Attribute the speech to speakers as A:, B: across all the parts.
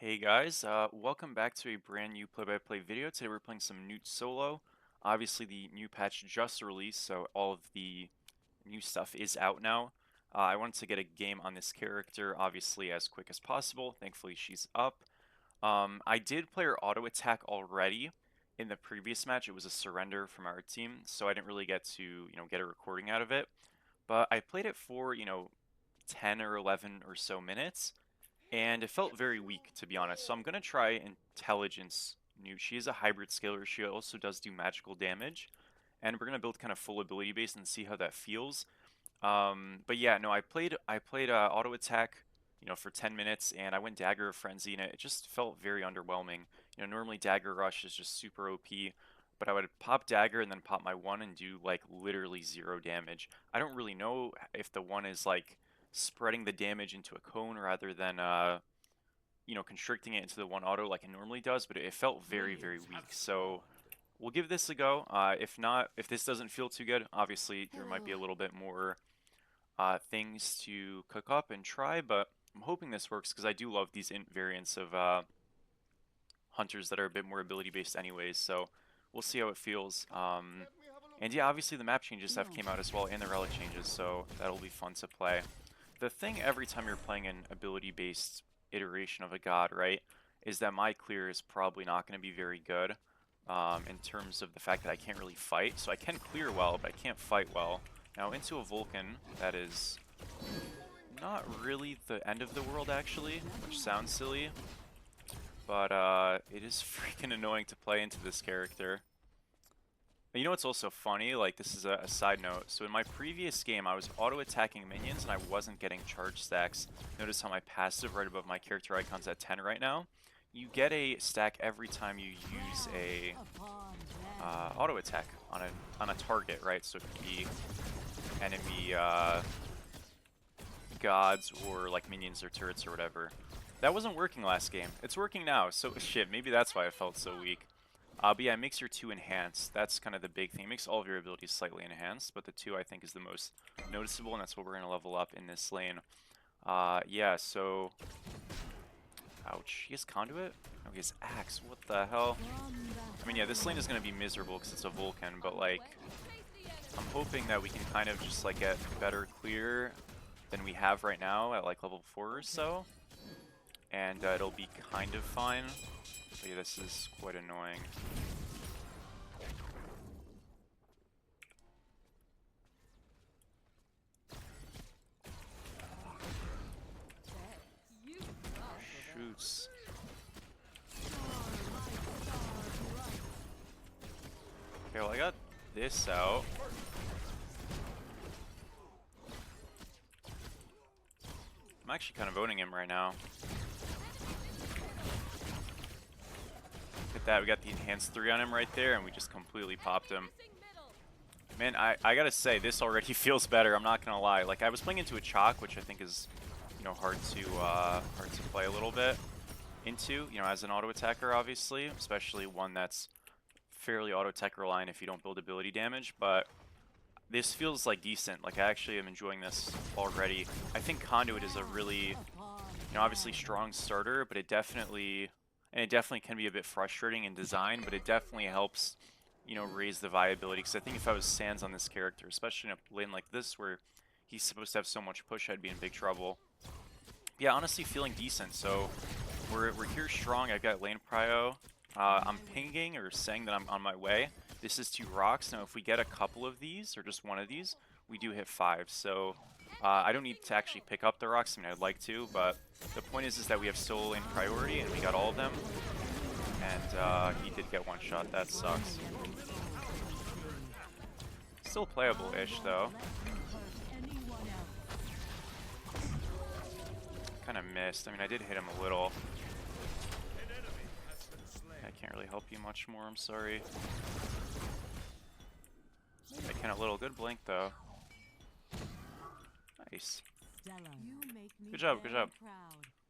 A: Hey guys, welcome back to a brand new play-by-play video. Today we're playing some Newt Solo. Obviously the new patch just released, so all of the new stuff is out now. I wanted to get a game on this character, obviously, as quick as possible. Thankfully she's up. I did play her auto attack already in the previous match. It was a surrender from our team, so I didn't really get to, get a recording out of it. But I played it for, 10 or 11 or so minutes and it felt very weak, to be honest. So I'm going to try Intelligence Newt. She is a hybrid scaler. She also does do magical damage. And we're going to build kind of full ability base and see how that feels. But yeah, no, I played auto attack, for 10 minutes, and I went Dagger Frenzy, and it just felt very underwhelming. Normally Dagger Rush is just super OP, but I would pop Dagger and then pop my one and do like literally zero damage. I don't really know if the one is like spreading the damage into a cone rather than constricting it into the one auto like it normally does, but it felt very, very weak. So we'll give this a go. If not, if this doesn't feel too good, obviously there might be a little bit more things to cook up and try, but I'm hoping this works because I do love these int variants of hunters that are a bit more ability based anyways, so we'll see how it feels. And yeah, obviously the map changes have came out as well, and the relic changes, so that'll be fun to play. The thing every time you're playing an ability based iteration of a god, right, is that my clear is probably not going to be very good in terms of the fact that I can't really fight. So I can clear well, but I can't fight well. Now into a Vulcan, that is not really the end of the world actually, which sounds silly, but it is freaking annoying to play into this character. You know what's also funny? Like, this is a side note. So in my previous game, I was auto-attacking minions and I wasn't getting charge stacks. Notice how my passive right above my character icon's at 10 right now. You get a stack every time you use a auto-attack on a target, right? So it could be enemy gods or like minions or turrets or whatever. That wasn't working last game. It's working now. So shit, maybe that's why I felt so weak. But yeah, it makes your 2 enhanced. That's kind of the big thing. It makes all of your abilities slightly enhanced, but the 2 I think is the most noticeable, and that's what we're going to level up in this lane. Yeah, so... Ouch. He has Conduit? No, he has Axe. What the hell? I mean, yeah, this lane is going to be miserable because it's a Vulcan, but like... I'm hoping that we can kind of just like get better clear than we have right now at like level 4 or so. And it'll be kind of fine. But yeah, this is quite annoying. Shoots. Okay, well I got this out. I'm actually kind of owning him right now. Look at that, we got the enhanced 3 on him right there, and we just completely popped him. Man, I gotta say, this already feels better, I'm not gonna lie. Like, I was playing into a Chalk, which I think is, hard to play a little bit into, as an auto-attacker, obviously. Especially one that's fairly auto-attack reliant if you don't build ability damage, but this feels like decent. Like, I actually am enjoying this already. I think Conduit is a really, obviously strong starter, but it definitely can be a bit frustrating in design, but it definitely helps, raise the viability. Because I think if I was Sans on this character, especially in a lane like this where he's supposed to have so much push, I'd be in big trouble. Yeah, honestly feeling decent. So we're here strong. I've got lane prio. I'm pinging or saying that I'm on my way. This is 2 rocks. Now if we get a couple of these, or just one of these, we do hit 5. So I don't need to actually pick up the rocks. I mean, I'd like to, but the point is that we have solo lane priority, and we got all of them. And he did get one shot. That sucks. Still playable-ish, though. Kind of missed. I mean, I did hit him a little. I can't really help you much more, I'm sorry. I can a little. Good blink, though. Nice. Good job, good job.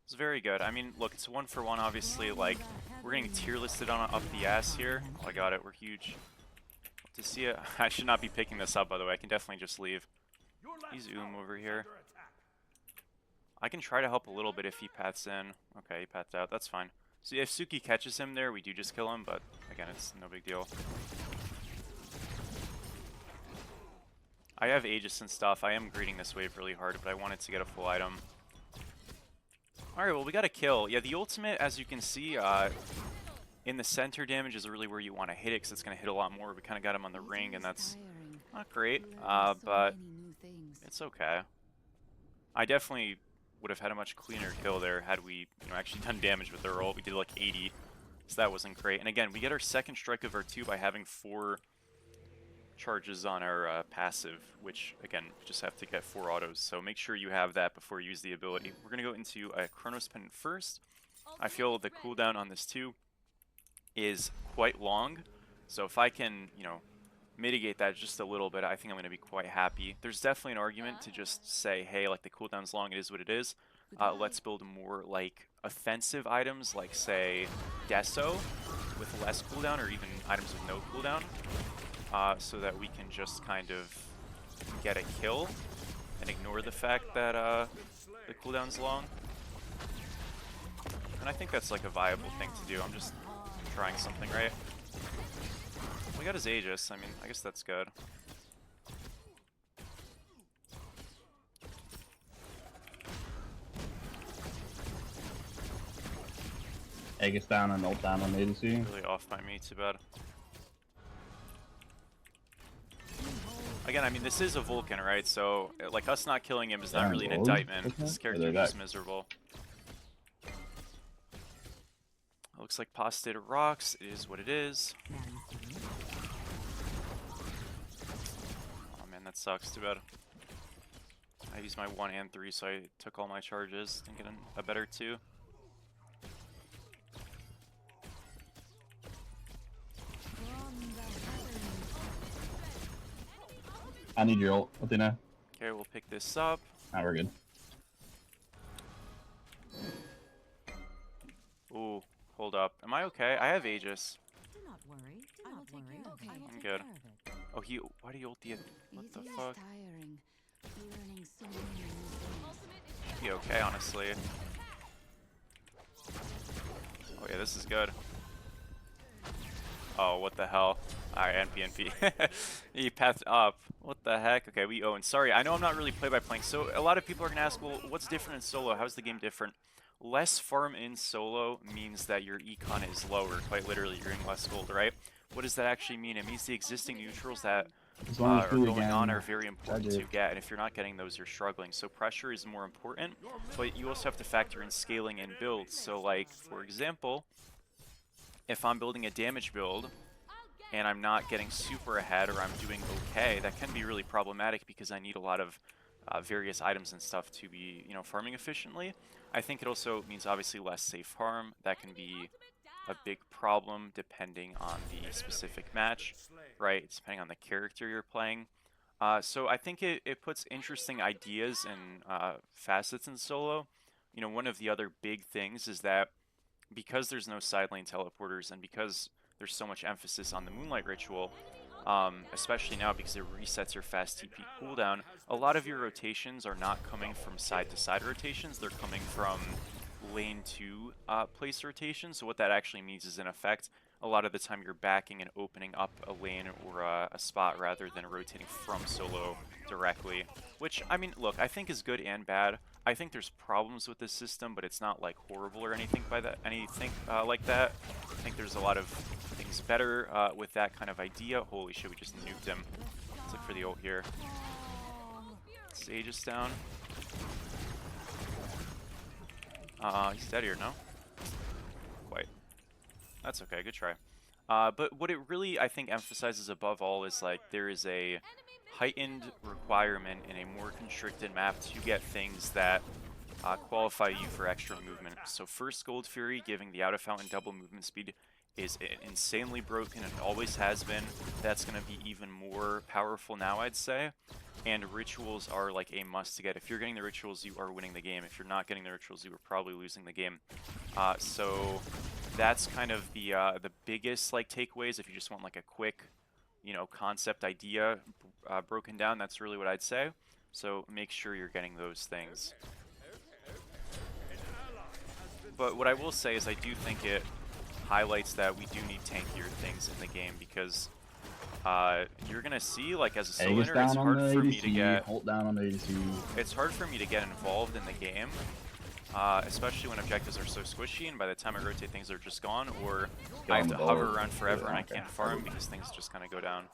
A: It's very good. I mean, look, it's 1 for 1, obviously. Like, we're getting tier listed on up the ass here. Oh, I got it. We're huge. To see it, I should not be picking this up, by the way. I can definitely just leave. He's over here. I can try to help a little bit if he paths in. Okay, he pathed out. That's fine. So if Suki catches him there, we do just kill him, but again, it's no big deal. I have Aegis and stuff. I am greeting this wave really hard, but I wanted to get a full item. Alright, well, we got a kill. Yeah, the ultimate, as you can see, in the center damage is really where you want to hit it, because it's going to hit a lot more. We kind of got him on the ring, and that's not great, but it's okay. I definitely would have had a much cleaner kill there had we, actually done damage with our ult. We did like 80, so that wasn't great. And again, we get our second strike of our 2 by having 4 charges on our passive, which, again, just have to get 4 autos. So make sure you have that before you use the ability. We're going to go into a Chronos Pendant first. I feel the cooldown on this 2 is quite long, so if I can, mitigate that just a little bit, I think I'm going to be quite happy. There's definitely an argument to just say, hey, like the cooldown's long, it is what it is. Let's build more like offensive items, like say Deso with less cooldown, or even items with no cooldown, so that we can just kind of get a kill and ignore the fact that the cooldown's long. And I think that's like a viable thing to do. I'm just trying something, right? We got his Aegis. I mean, I guess that's good.
B: Aegis down and ult down on Deity.
A: Really off by me, too bad. Again, I mean, this is a Vulcan, right? So, like, us not killing him is not really an indictment. This character is just miserable. Looks like Pasta did rocks. It is what it is. Oh man, that sucks. Too bad. I used my 1 and 3, so I took all my charges. Didn't get a better 2.
B: I need your ult, Athena.
A: Okay, we'll pick this up.
B: Now we're good.
A: Ooh, hold up. Am I okay? I have Aegis.
C: Do not worry. I will take care of it.
A: I'm good. Oh, why do you ult the... What the fuck? Be okay, honestly. Oh yeah, this is good. Oh, what the hell? Alright, NP. He pathed up. What the heck? Okay, we own. Sorry, I know I'm not really play-by-playing, so a lot of people are going to ask, well, what's different in solo? How's the game different? Less farm in solo means that your econ is lower. Quite literally, you're getting less gold, right? What does that actually mean? It means the existing neutrals that are going on are very important to get, and if you're not getting those, you're struggling. So pressure is more important, but you also have to factor in scaling and builds. So like, for example, if I'm building a damage build, and I'm not getting super ahead, or I'm doing okay, that can be really problematic because I need a lot of various items and stuff to be, farming efficiently. I think it also means obviously less safe farm. That can be a big problem depending on the specific match, right? It's depending on the character you're playing. So I think it puts interesting ideas and facets in solo. One of the other big things is that because there's no side lane teleporters, and because there's so much emphasis on the Moonlight Ritual, especially now because it resets your fast TP cooldown, a lot of your rotations are not coming from side-to-side rotations, they're coming from lane 2 place rotations. So what that actually means is, in effect, a lot of the time you're backing and opening up a lane or a spot rather than rotating from solo directly. Which, I mean, look, I think is good and bad. I think there's problems with this system, but it's not like horrible or anything like that. I think there's a lot of things better with that kind of idea. Holy shit, we just nuked him. Let's look for the ult here. Sage is down. He's dead here, no? Quite. That's okay, good try. But what it really, I think, emphasizes above all is, like, there is a heightened requirement in a more constricted map to get things that qualify you for extra movement. So first Gold Fury, giving the out-of-fountain double movement speed, is insanely broken and always has been. That's going to be even more powerful now, I'd say. And rituals are like a must to get. If you're getting the rituals, you are winning the game. If you're not getting the rituals, you are probably losing the game. So that's kind of the biggest like takeaways. If you just want like a quick, concept idea broken down, that's really what I'd say. So make sure you're getting those things. But what I will say is I do think it highlights that we do need tankier things in the game because you're gonna see, like, as a solo
B: Aegis
A: laner, it's
B: down on
A: hard
B: the
A: for me to
B: ADC,
A: get
B: ult down on the ADC.
A: it's hard for me to get involved in the game, especially when objectives are so squishy, and by the time I rotate, things are just gone, or I have to hover around forever and I can't farm because things just kind of go down.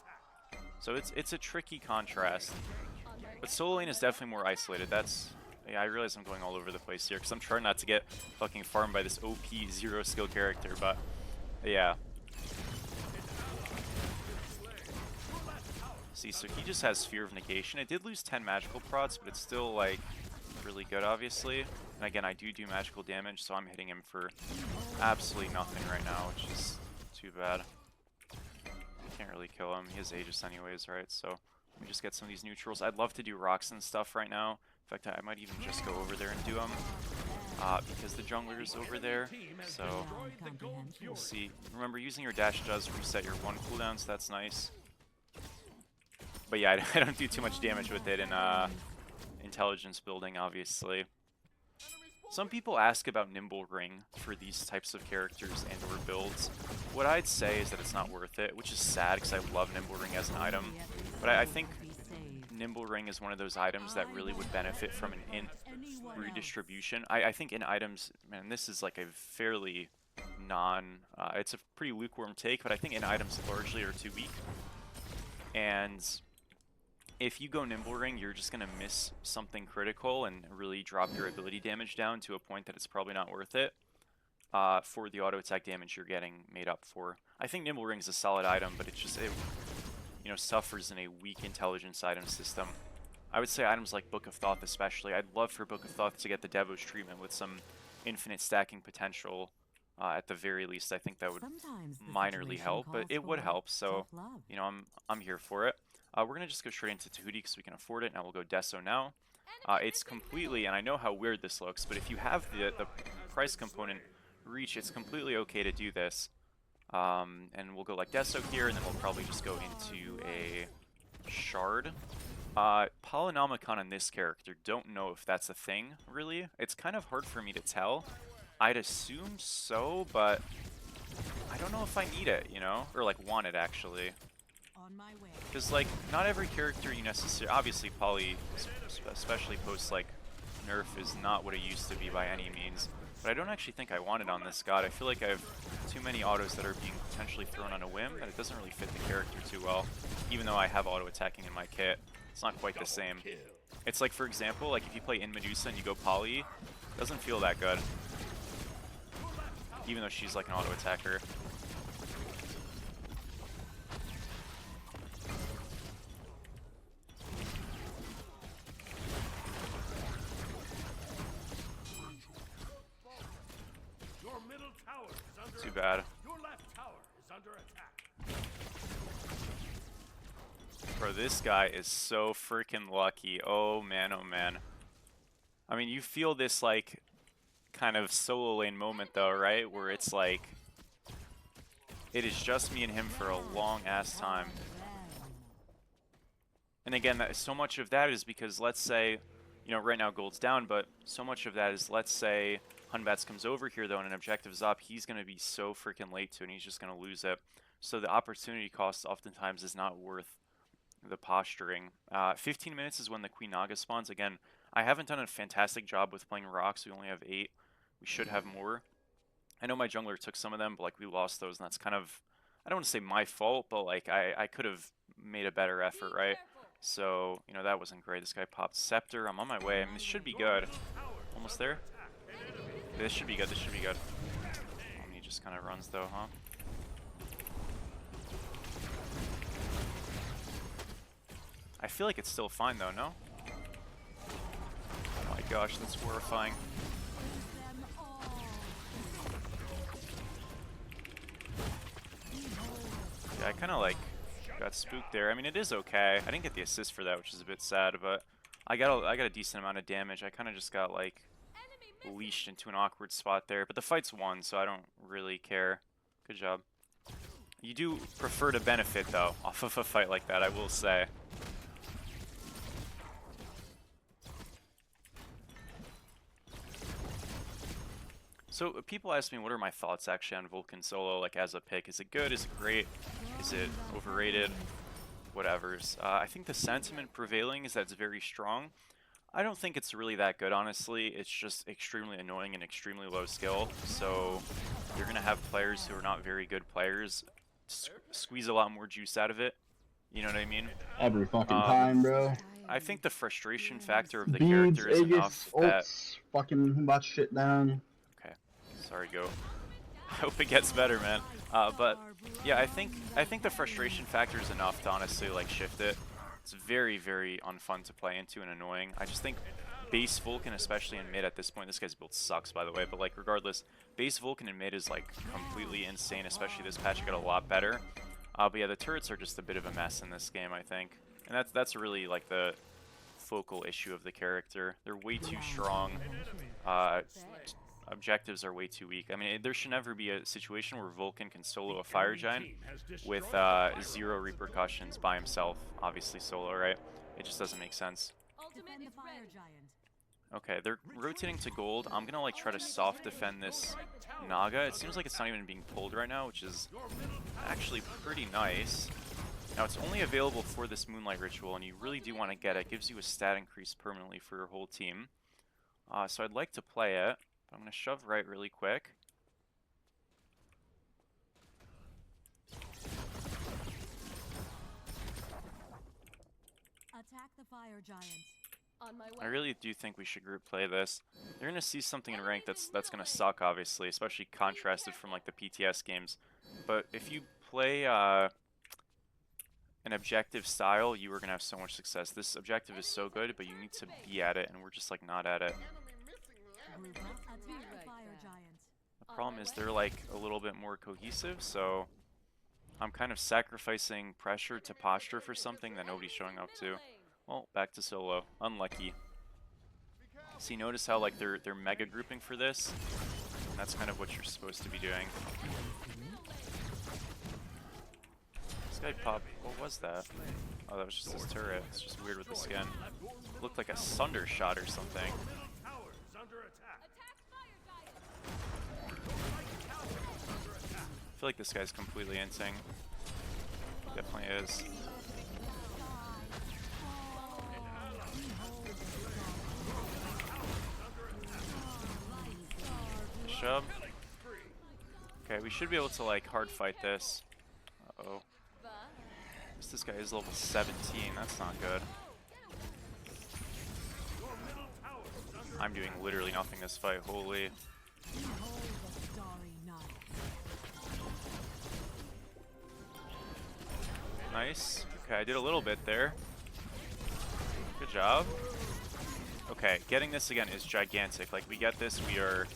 A: So it's a tricky contrast. But solo lane is definitely more isolated. Yeah, I realize I'm going all over the place here because I'm trying not to get fucking farmed by this OP zero skill character, but yeah. See, so he just has Sphere of Negation. It did lose 10 magical procs, but it's still, like, really good, obviously. And again, I do magical damage, so I'm hitting him for absolutely nothing right now, which is too bad. Can't really kill him. He has Aegis anyways, right? So let me just get some of these neutrals. I'd love to do rocks and stuff right now. In fact, I might even just go over there and do them. Because the jungler is over there. So we'll see. Remember, using your dash does reset your 1 cooldown, so that's nice. But yeah, I don't do too much damage with it in intelligence building, obviously. Some people ask about Nimble Ring for these types of characters and or builds. What I'd say is that it's not worth it, which is sad because I love Nimble Ring as an item. But I think Nimble Ring is one of those items that really would benefit from an int redistribution. I think in items, man, this is like a fairly it's a pretty lukewarm take, but I think in items largely are too weak. And if you go Nimble Ring, you're just going to miss something critical and really drop your ability damage down to a point that it's probably not worth it for the auto attack damage you're getting made up for. I think Nimble Ring is a solid item, but it you know, suffers in a weak intelligence item system. I would say items like Book of Thoth especially. I'd love for Book of Thoth to get the Devos treatment with some infinite stacking potential. At the very least, I think that would minorly help, but it would help, so, you know, I'm here for it. We're going to just go straight into Tahuti because we can afford it. Now we'll go Deso now. It's completely, and I know how weird this looks, but if you have the price component reach, it's completely okay to do this. And we'll go like Deso here, and then we'll probably just go into a Shard. Polynomicon on this character, don't know if that's a thing, really. It's kind of hard for me to tell. I'd assume so, but I don't know if I need it, you know? Or, like, want it, actually. Because, like, not every character you necessarily... Obviously, Poly, especially post, like, nerf, is not what it used to be by any means. But I don't actually think I want it on this god. I feel like I have too many autos that are being potentially thrown on a whim, that it doesn't really fit the character too well. Even though I have auto-attacking in my kit, it's not quite the same. It's like, for example, like if you play in Medusa and you go Poly, it doesn't feel that good. Even though she's like an auto-attacker. Too bad. Bro, this guy is so freaking lucky. Oh man, oh man. I mean, you feel this like kind of solo lane moment though, right? Where it's like it is just me and him for a long ass time. And again, so much of that is because, let's say, you know, right now gold's down, but so much of that is, let's say Hunbats comes over here though and an objective's up, he's going to be so freaking late to it and he's just going to lose it. So the opportunity cost oftentimes is not worth the posturing. 15 minutes is when the Queen Naga spawns. Again, I haven't done a fantastic job with playing rocks. We only have 8. We should have more. I know my jungler took some of them, but like we lost those, and that's kind of, I don't want to say my fault, but like I could have made a better effort, right? So, you know, that wasn't great. This guy popped Scepter. I'm on my way. I mean, this should be good. Almost there? This should be good. This should be good. He just kind of runs though, huh? I feel like it's still fine though, no? Oh my gosh, that's horrifying. Yeah, I kind of like got spooked there. I mean, it is okay. I didn't get the assist for that, which is a bit sad, but I got a decent amount of damage. I kind of just got like leashed into an awkward spot there, but the fight's won, so I don't really care. Good job. You do prefer to benefit though off of a fight like that, I will say. So people ask me what are my thoughts actually on Vulcan solo, like as a pick. Is it good? Is it great? Is it overrated? Whatever's. I think the sentiment prevailing is that it's very strong. I don't think it's really that good, honestly. It's just extremely annoying and extremely low skill. So you're going to have players who are not very good players squeeze a lot more juice out of it. You know what I mean?
B: Every fucking
A: Um,
B: time, bro.
A: I think the frustration factor of the
B: Beads,
A: character is
B: Aegis,
A: enough that...
B: ults, fucking bot shit down.
A: Okay, sorry, Go. I hope it gets better, man. But yeah, I think the frustration factor is enough to honestly like shift it. It's very, very unfun to play into and annoying. I just think base Vulcan, especially in mid at this point, this guy's build sucks by the way, but like regardless, base Vulcan in mid is like completely insane, especially this patch got a lot better. But yeah, the turrets are just a bit of a mess in this game, I think. And that's really like the focal issue of the character. They're way too strong. Objectives are way too weak. I mean, there should never be a situation where Vulcan can solo a fire giant with 0 repercussions by himself. Obviously solo, right? It just doesn't make sense. Okay, they're rotating to gold. I'm gonna like try to soft defend this Naga. It seems like it's not even being pulled right now, which is actually pretty nice. Now it's only available for this Moonlight Ritual, and you really do want to get it. It gives you a stat increase permanently for your whole team. So I'd like to play it. I'm going to shove right really quick.
C: Attack the fire giant. On my way.
A: I really do think we should group play this. You're going to see something in rank that's going to suck, obviously, especially contrasted from like the PTS games. But if you play an objective style, you are going to have so much success. This objective is so good, but you need to be at it, and we're just like not at it. The problem is they're like a little bit more cohesive, so I'm kind of sacrificing pressure to posture for something that nobody's showing up to. Well, back to solo. Unlucky. See, notice how like they're mega grouping for this, and that's kind of what you're supposed to be doing. This guy popped. What was that? Oh, that was just his turret. It's just weird with the skin. Looked like a Sunder shot or something. I feel like this guy's completely inting. Definitely is. Shove. Okay, we should be able to like hard fight this. Uh-oh. This guy is level 17, that's not good. I'm doing literally nothing this fight, holy. Nice. Okay, I did a little bit there. Good job. Okay, getting this again is gigantic. Like, we get this, we are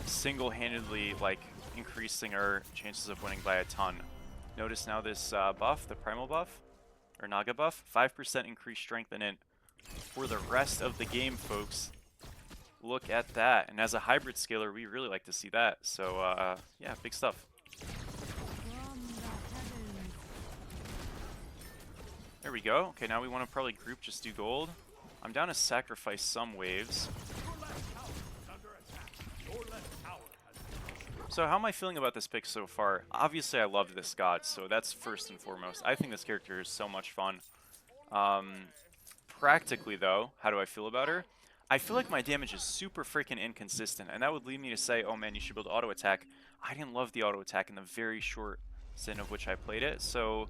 A: single-handedly, like, increasing our chances of winning by a ton. Notice now this buff, the primal buff, or Naga buff, 5% increased strength in it for the rest of the game, folks. Look at that. And as a hybrid scaler, we really like to see that. So, yeah, big stuff. There we go. Okay, now we want to probably group just do gold. I'm down to sacrifice some waves. So how am I feeling about this pick so far? Obviously I love this god, so that's first and foremost. I think this character is so much fun. Practically though, how do I feel about her? I feel like my damage is super freaking inconsistent, and that would lead me to say, oh man, you should build auto attack. I didn't love the auto attack in the very short stint of which I played it, so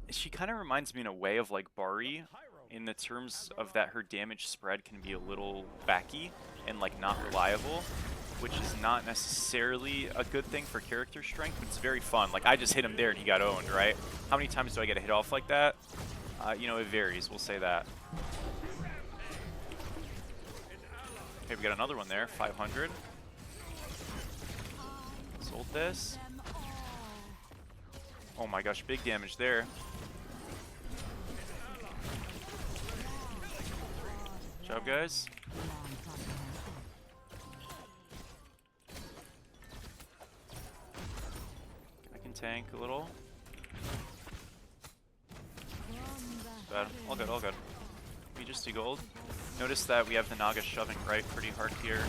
A: she kind of reminds me in a way of like Bari, in the terms of that her damage spread can be a little backy and like not reliable, which is not necessarily a good thing for character strength, but it's very fun. Like I just hit him there and he got owned, right? How many times do I get a hit off like that? You know, it varies, we'll say that. Okay, we got another one there, 500. Sold this. Oh my gosh, big damage there. Good job, guys. I can tank a little. Bad. All good, all good. We just do gold. Notice that we have the Naga shoving right pretty hard here.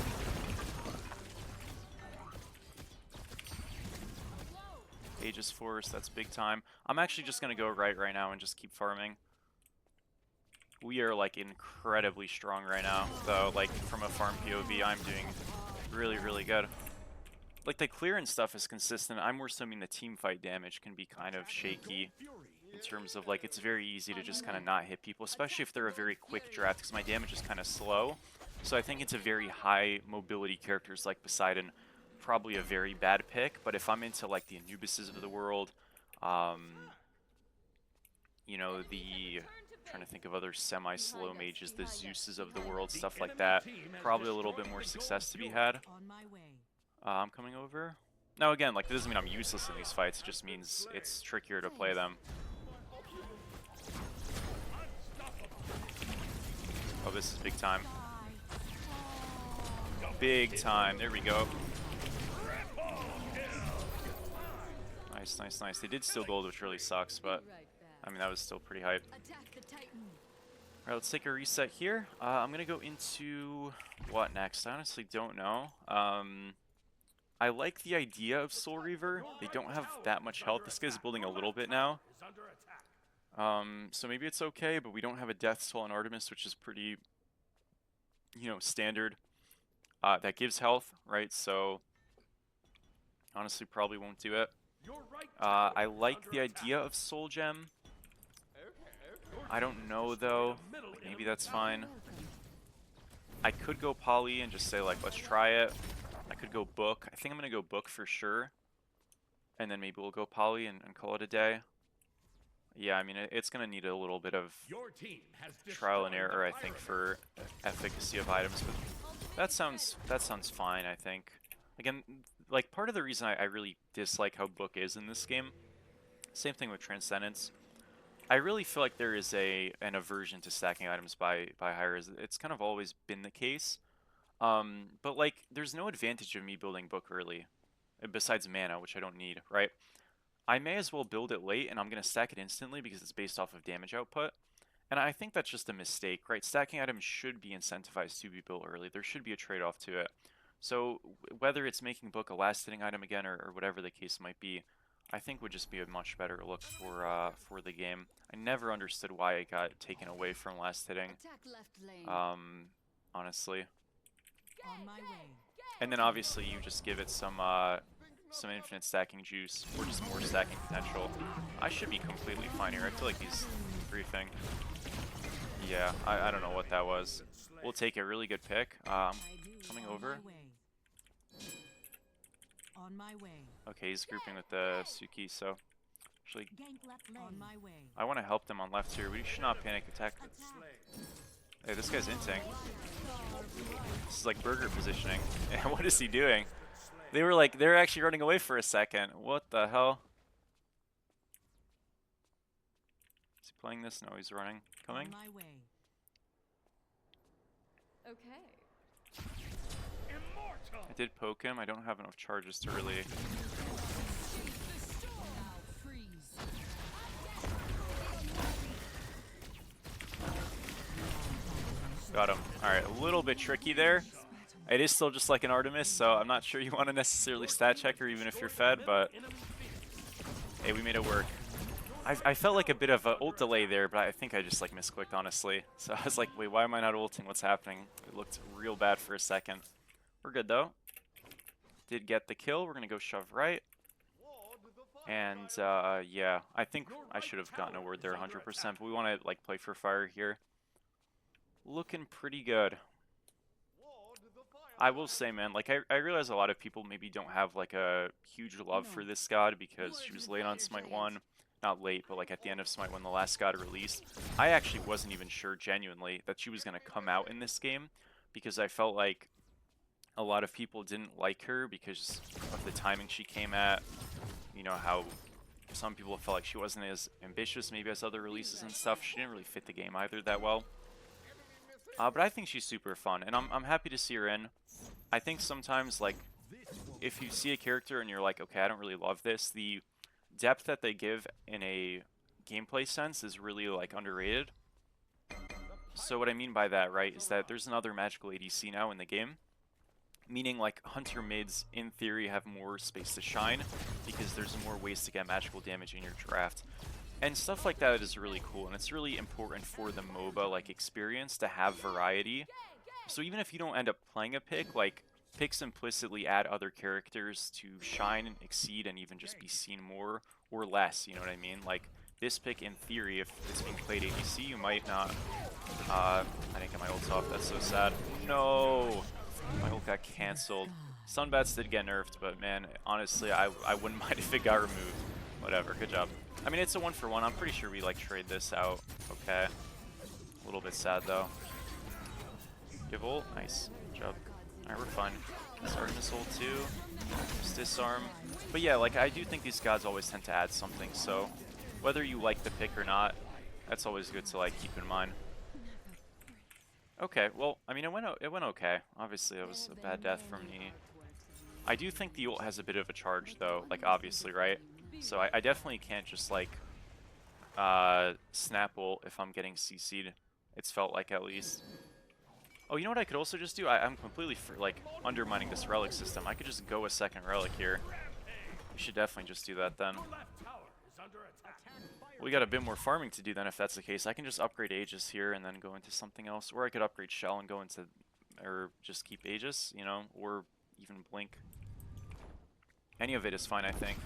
A: Aegis Force, that's big time. I'm actually just going to go right now and just keep farming. We are like incredibly strong right now, though. Like from a farm POV, I'm doing really good. Like the clearance stuff is consistent. I'm more assuming the team fight damage can be kind of shaky in terms of like it's very easy to just kind of not hit people, especially if they're a very quick draft, because my damage is kind of slow. So I think it's a very high mobility characters like Poseidon, probably a very bad pick. But if I'm into like the Anubises of the world, you know, trying to think of other semi-slow mages, the Zeuses of the world, stuff like that, probably a little bit more success to be had. I'm coming over. Now again, like, that doesn't mean I'm useless in these fights, it just means it's trickier to play them. Oh, this is big time. Big time, there we go. Nice. They did steal gold, which really sucks, but, I mean, that was still pretty hype. Alright, let's take a reset here. I'm gonna go into what next? I honestly don't know. I like the idea of Soul Reaver. They don't have that much health. This guy's building a little bit now. So maybe it's okay, but we don't have a Death Soul on Artemis, which is pretty, you know, standard. That gives health, right? So, honestly, probably won't do it. I like the idea of Soul Gem. I don't know, though. Like, maybe that's fine. I could go Poly and just say, like, let's try it. I could go Book. I think I'm going to go Book for sure. And then maybe we'll go Poly and call it a day. Yeah, I mean, it's going to need a little bit of trial and error, I think, for efficacy of items. But that sounds fine, I think. Again, like, part of the reason I really dislike how Book is in this game, same thing with Transcendence. I really feel like there is an aversion to stacking items by hires. It's kind of always been the case. But like, there's no advantage of me building Book early, besides mana, which I don't need, right? I may as well build it late, and I'm going to stack it instantly because it's based off of damage output. And I think that's just a mistake, right? Stacking items should be incentivized to be built early. There should be a trade-off to it. So whether it's making Book a last-hitting item again or whatever the case might be, I think would just be a much better look for the game. I never understood why it got taken away from last-hitting, honestly. And then obviously you just give it some infinite stacking juice, or just more stacking potential. I should be completely fine here. I feel like he's griefing. Yeah, I don't know what that was. We'll take a really good pick. Coming over. Okay, he's grouping with the Suki, so actually I want to help them on left here. We should not panic attack. Hey, this guy's inting. This is like burger positioning. And what is he doing? They're actually running away for a second. What the hell? Is he playing this? No, he's running. Coming?
C: Okay.
A: I did poke him. I don't have enough charges to really... Got him. Alright, a little bit tricky there. It is still just like an Artemis, so I'm not sure you want to necessarily stat check her even if you're fed, but... Hey, we made it work. I felt like a bit of an ult delay there, but I think I just like misclicked, honestly. So I was like, wait, why am I not ulting? What's happening? It looked real bad for a second. We're good, though. Did get the kill. We're going to go shove right. And, yeah, I think I should have gotten a word there 100%, but we want to, like, play for fire here. Looking pretty good. I will say, man, like, I realize a lot of people maybe don't have, like, a huge love for this god because she was late on Smite 1. Not late, but, like, at the end of Smite 1, the last god released. I actually wasn't even sure, genuinely, that she was going to come out in this game because I felt like a lot of people didn't like her because of the timing she came at. You know, how some people felt like she wasn't as ambitious maybe as other releases and stuff. She didn't really fit the game either that well. But I think she's super fun, and I'm happy to see her in. I think sometimes, like, if you see a character and you're like, okay, I don't really love this, the depth that they give in a gameplay sense is really, like, underrated. So what I mean by that, right, is that there's another magical ADC now in the game meaning like hunter mids in theory have more space to shine because there's more ways to get magical damage in your draft. And stuff like that is really cool, and it's really important for the MOBA like experience to have variety. So even if you don't end up playing a pick, like picks implicitly add other characters to shine and exceed and even just be seen more or less, you know what I mean? Like this pick in theory, if it's being played ADC, you might not I didn't get my ult off, that's so sad. No! My ult got cancelled. Sunbats did get nerfed, but man, honestly, I wouldn't mind if it got removed. Whatever, good job. I mean, it's a 1-for-1. I'm pretty sure we like trade this out. Okay. A little bit sad though. Give ult. Nice. Good job. Alright, we're fine. Starting this ult too. Just disarm. But yeah, like I do think these gods always tend to add something, so whether you like the pick or not, that's always good to like keep in mind. Okay, well, I mean, it went okay. Obviously, it was a bad death from me. I do think the ult has a bit of a charge, though, like, obviously, right? So I definitely can't just, like, snap ult if I'm getting CC'd. It's felt like, at least. Oh, you know what I could also just do? I'm completely, like, undermining this relic system. I could just go a second relic here. We should definitely just do that, then. We got a bit more farming to do then if that's the case. I can just upgrade Aegis here and then go into something else. Or I could upgrade Shell and go into... Or just keep Aegis, you know? Or even Blink. Any of it is fine, I think.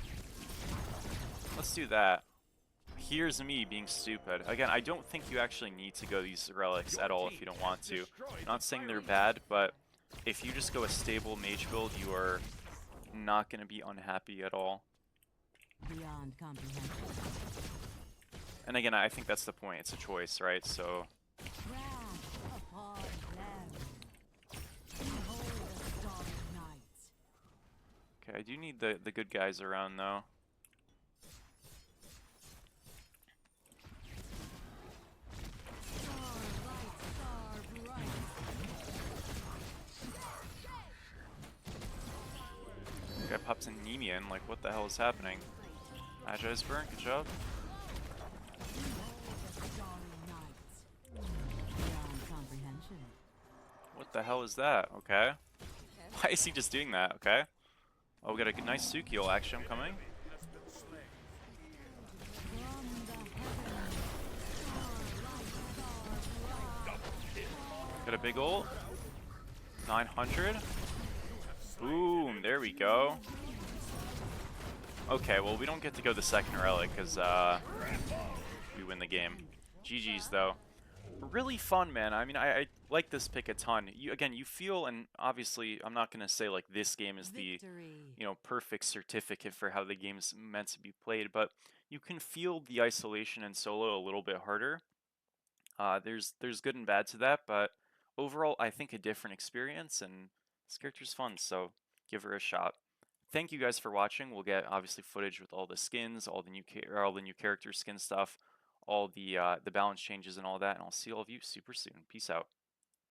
A: Let's do that. Here's me being stupid. Again, I don't think you actually need to go these relics at all if you don't want to. I'm not saying they're bad, but if you just go a stable mage build, you are not going to be unhappy at all.
C: Beyond comprehension.
A: And again, I think that's the point. It's a choice, right? So...
C: Wrath upon them. Behold the starry night.
A: Okay, I do need the good guys around, though. Guy pops an anemia in, like, what the hell is happening? Agi's burn, good job. What the hell is that? Okay. Why is he just doing that? Okay. Oh, we got a nice Suki ult action coming. Got a big ult. 900. Boom, there we go. Okay, well, we don't get to go the second relic because we win the game. GG's, though. Really fun, man. I mean, I like this pick a ton. You feel, and obviously, I'm not going to say, like, this game is the, you know, perfect certificate for how the game's meant to be played, but you can feel the isolation in solo a little bit harder. There's good and bad to that, but overall, I think a different experience, and this character's fun, so give her a shot. Thank you guys for watching. We'll get obviously footage with all the skins, all the new character skin stuff, all the balance changes and all that, and I'll see all of you super soon. Peace out.